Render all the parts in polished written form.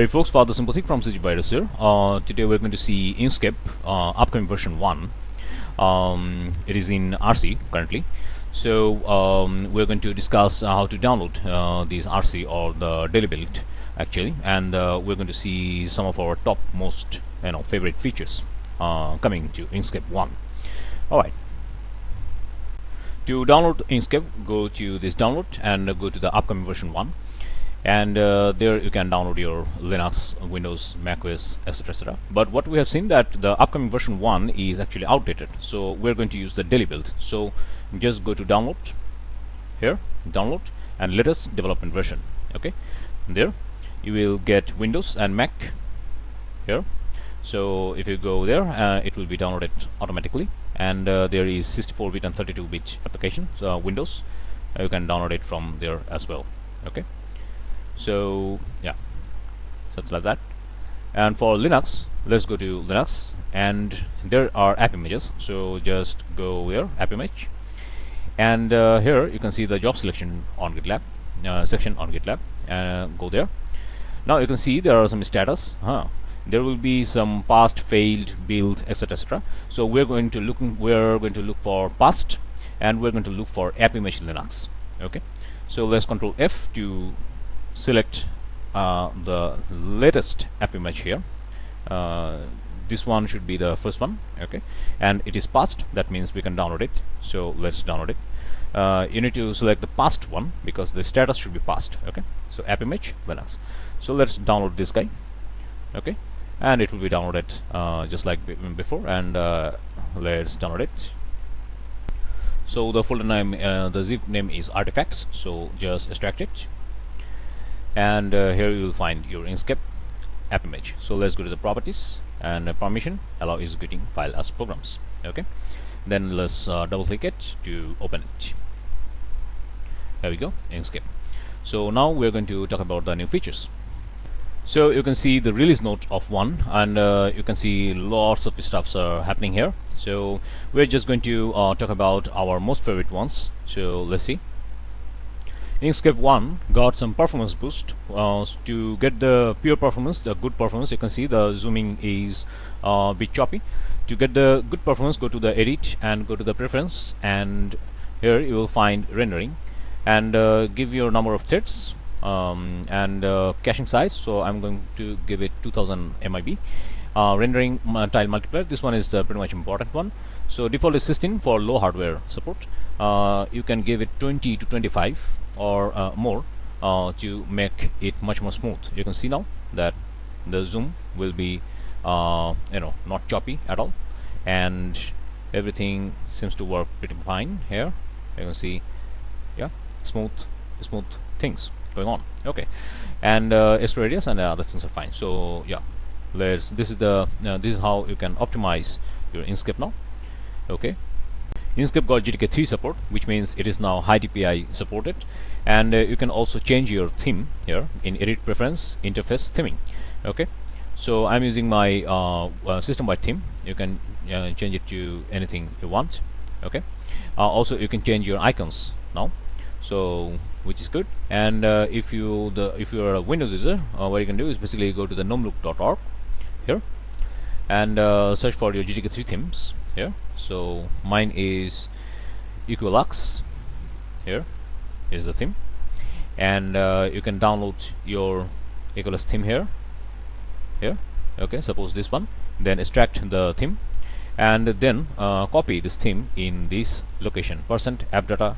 Hey folks, Father Sympathy from CG Virus here. Today we're going to see Inkscape upcoming version 1. It is in RC currently. So we're going to discuss how to download these RC or the daily build actually, and we're going to see some of our top most favorite features coming to Inkscape 1. Alright. To download Inkscape, go to this download and go to the upcoming version 1. And there you can download your Linux, Windows, macOS, etc. But what we have seen that the upcoming version 1 is actually outdated, so we're going to use the daily build. So just go to download here, download, and latest development version. Okay, there you will get Windows and Mac here. So if you go there, it will be downloaded automatically, and there is 64-bit and 32-bit application. So Windows, you can download it from there as well. Okay. So yeah, something like that. And for Linux, let's go to Linux, and there are app images. So just go here, app image, and here you can see the job selection on GitLab section on GitLab. Go there. Now you can see there are some status. There will be some past, failed, build, etc. So we're going to look for past, and we're going to look for app image Linux. Okay. So let's Control F to select the latest app image here. This one should be the first one. Okay, and it is past, that means we can download it. So let's download it. You need to select the past one because the status should be past. Okay, so app image Linux. So let's download this guy. Okay, and it will be downloaded just like before, and let's download it. So the folder name, the zip name is artifacts, so just extract it. And here you will find your Inkscape app image. So let's go to the properties and permission, allow executing file as programs. Okay, then let's double click it to open it. There we go, Inkscape. So now we're going to talk about the new features. So you can see the release note of 1, and you can see lots of stuffs are happening here. So we're just going to talk about our most favorite ones. So let's see. Inkscape 1 got some performance boost. To get the pure performance, the good performance, you can see the zooming is a bit choppy. To get the good performance, go to the edit and go to the preference, and here you will find rendering, and give your number of threads and caching size. So I'm going to give it 2000 MIB. Rendering tile multiplier, this one is the pretty much important one. So default is 16 for low hardware support. You can give it 20 to 25 or more to make it much more smooth. You can see now that the zoom will be not choppy at all, and everything seems to work pretty fine here. You can see, yeah, smooth things going on. Okay, and extra radius and other things are fine. So yeah, this is how you can optimize your Inkscape now. Okay, Inkscape got GTK 3 support, which means it is now high DPI supported, and you can also change your theme here in edit preference interface theming. Okay, so I'm using my system-wide theme. You can change it to anything you want. Okay, also you can change your icons now, so which is good. And if you're a Windows user, what you can do is basically go to the gnomlook.org here and search for your GTK 3 themes here. So mine is Equilux. Here is the theme, and you can download your Equilux theme here. Okay, suppose this one, then extract the theme, and then copy this theme in this location %appdata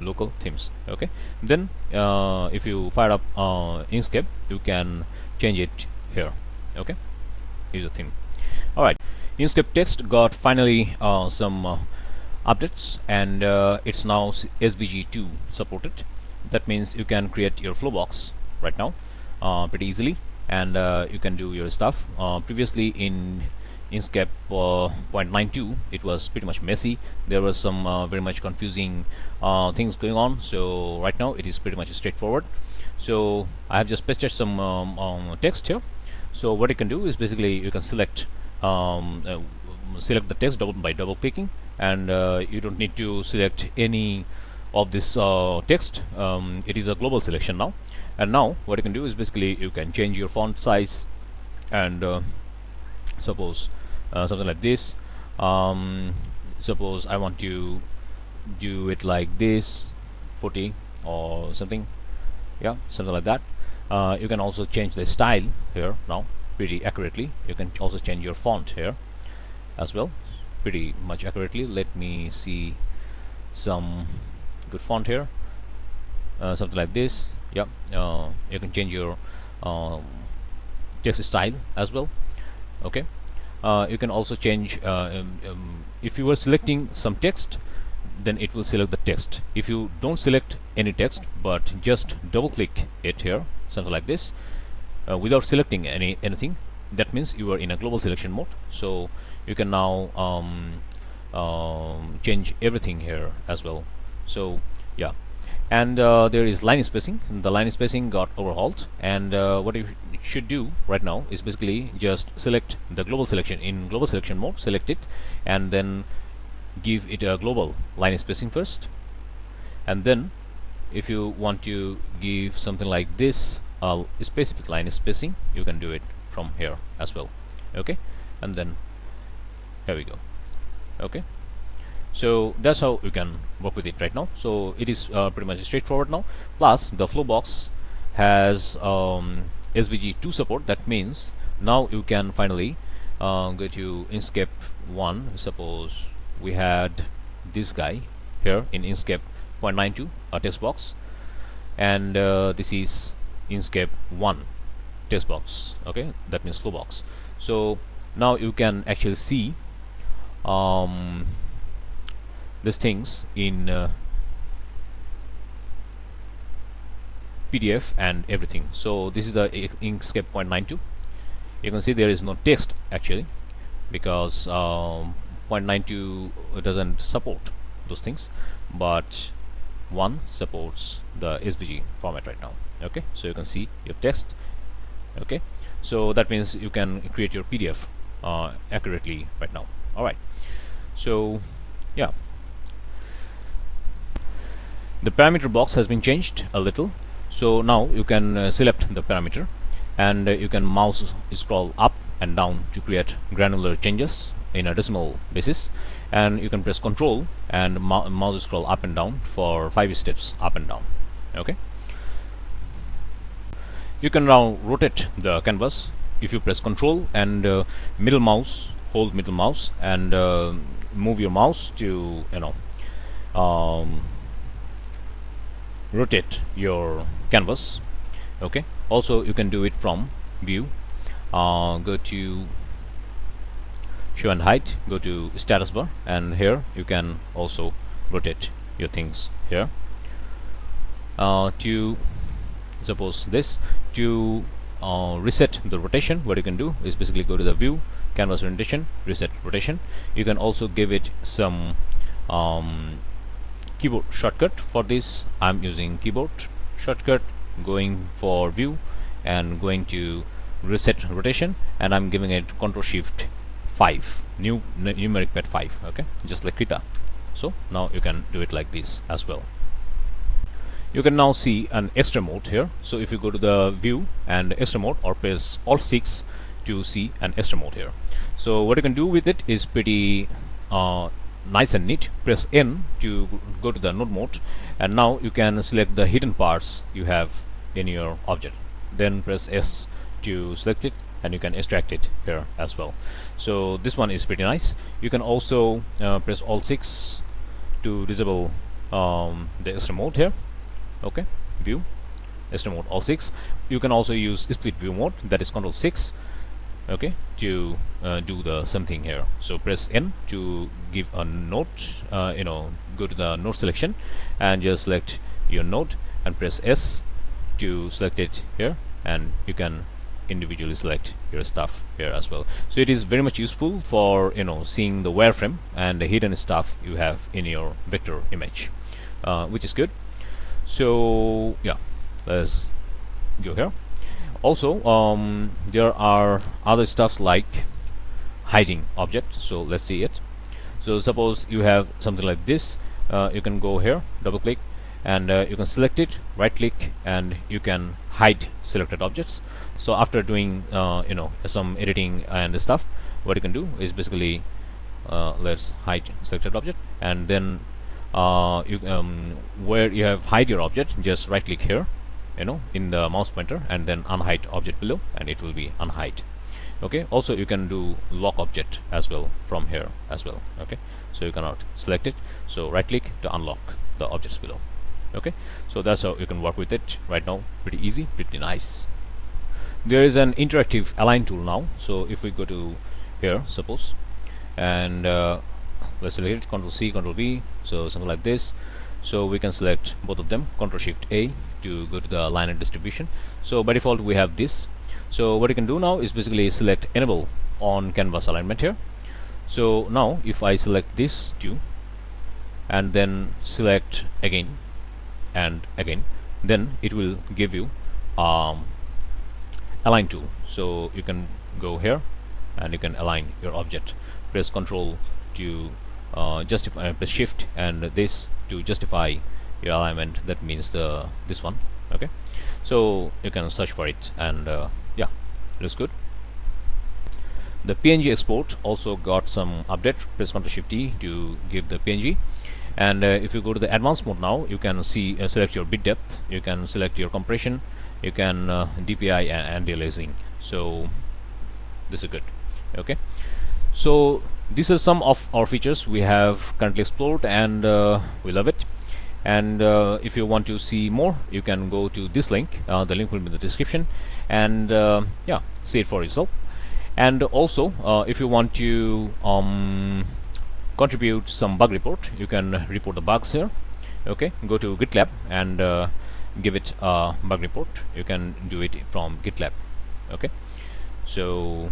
local themes. Okay, then if you fire up Inkscape, you can change it here. Okay, here's the theme. Alright, Inkscape text got finally some updates, and it's now SVG2 supported. That means you can create your flow box right now pretty easily, and you can do your stuff. Previously in Inkscape 0.92 it was pretty much messy. There was some very much confusing things going on. So right now it is pretty much straightforward. So I have just pasted some text here. So what you can do is basically you can select the text by double clicking, and you don't need to select any of this text. It is a global selection now, and now what you can do is basically you can change your font size, and suppose something like this. Suppose I want to do it like this, 40 or something, yeah, something like that. You can also change the style here now pretty accurately. You can also change your font here as well pretty much accurately. Let me see some good font here, something like this. Yeah, you can change your text style as well. Okay, you can also change if you were selecting some text, then it will select the text. If you don't select any text but just double click it here, something like this, without selecting anything, that means you are in a global selection mode. So you can now change everything here as well. So yeah, and there is line spacing. The line spacing got overhauled, and what you should do right now is basically just select the global selection in global selection mode, select it, and then give it a global line spacing first, and then if you want to give something like this specific line spacing, you can do it from here as well. Okay, and then here we go. Okay, so that's how you can work with it right now. So it is pretty much straightforward now. Plus the flow box has SVG2 support. That means now you can finally go to Inkscape 1. Suppose we had this guy here in Inkscape 0.92, a text box, and this is Inkscape 1 text box. Okay, that means flow box. So now you can actually see these things in PDF and everything. So this is the Inkscape 0.92. You can see there is no text actually, because 0.92 doesn't support those things, but 1 supports the SVG format right now. Okay, so you can see your text. Okay, so that means you can create your PDF accurately right now. Alright, so yeah, the parameter box has been changed a little. So now you can select the parameter, and you can mouse scroll up and down to create granular changes in a decimal basis, and you can press Ctrl and mouse scroll up and down for 5 steps up and down. Okay, you can now rotate the canvas. If you press Ctrl and middle mouse, hold middle mouse, and move your mouse to rotate your canvas. Okay, also you can do it from view. Go to show and height, go to status bar, and here you can also rotate your things here. To suppose this, to reset the rotation, what you can do is basically go to the view, canvas orientation, reset rotation. You can also give it some keyboard shortcut. For this I'm using keyboard shortcut, going for view and going to reset rotation, and I'm giving it Ctrl Shift 5, numeric pad 5. Okay, just like Krita. So now you can do it like this as well. You can now see an extra mode here. So if you go to the view and extra mode, or press Alt 6 to see an extra mode here. So what you can do with it is pretty nice and neat. Press N to go to the node mode, and now you can select the hidden parts you have in your object. Then press S to select it, and you can extract it here as well. So this one is pretty nice. You can also press Alt 6 to disable the extra mode here. Okay, view, extra mode, Alt 6. You can also use split view mode, that is Ctrl 6. Okay, to do the same thing here. So press N to give a node, go to the node selection and just select your node, and press S to select it here, and you can individually select your stuff here as well. So it is very much useful for seeing the wireframe and the hidden stuff you have in your vector image, which is good. So yeah, let's go here. Also there are other stuffs like hiding object. So let's see it. So suppose you have something like this, you can go here, double click, and you can select it, right click, and you can hide selected objects. So after doing some editing and stuff, what you can do is basically let's hide selected object, and then where you have hide your object, just right click here, in the mouse pointer, and then unhide object below, and it will be unhide. Okay, also you can do lock object as well from here as well. Okay, so you cannot select it, so right click to unlock the objects below. Okay, so that's how you can work with it right now. Pretty easy, pretty nice. There is an interactive align tool now. So if we go to here, suppose, and let's select it, Ctrl C, Ctrl V, so something like this. So we can select both of them, Ctrl Shift A to go to the alignment distribution. So by default we have this. So what you can do now is basically select enable on canvas alignment here. So now if I select this too, and then select again and again, then it will give you align tool. So you can go here and you can align your object. Press Ctrl to justify, press Shift and this to justify your alignment. That means this one. Okay, so you can search for it, and yeah, looks good. The PNG export also got some update. Press Ctrl Shift T to give the PNG. And if you go to the advanced mode now, you can see select your bit depth, you can select your compression, you can DPI and anti-aliasing. So this is good. Okay, so these are some of our features we have currently explored, and we love it. And if you want to see more, you can go to this link. The link will be in the description, and yeah, see it for yourself. And also if you want to contribute some bug report, you can report the bugs here. Okay, go to GitLab and give it a bug report. You can do it from GitLab. Okay, so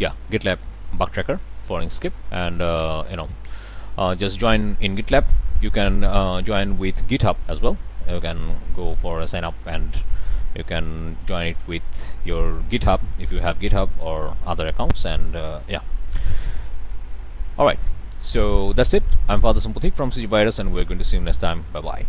yeah, GitLab bug tracker for Inkscape, and just join in GitLab. You can join with GitHub as well. You can go for a sign up, and you can join it with your GitHub if you have GitHub or other accounts. And yeah, alright, so that's it. I'm Father Samputhik from CG Virus, and we're going to see you next time. Bye bye.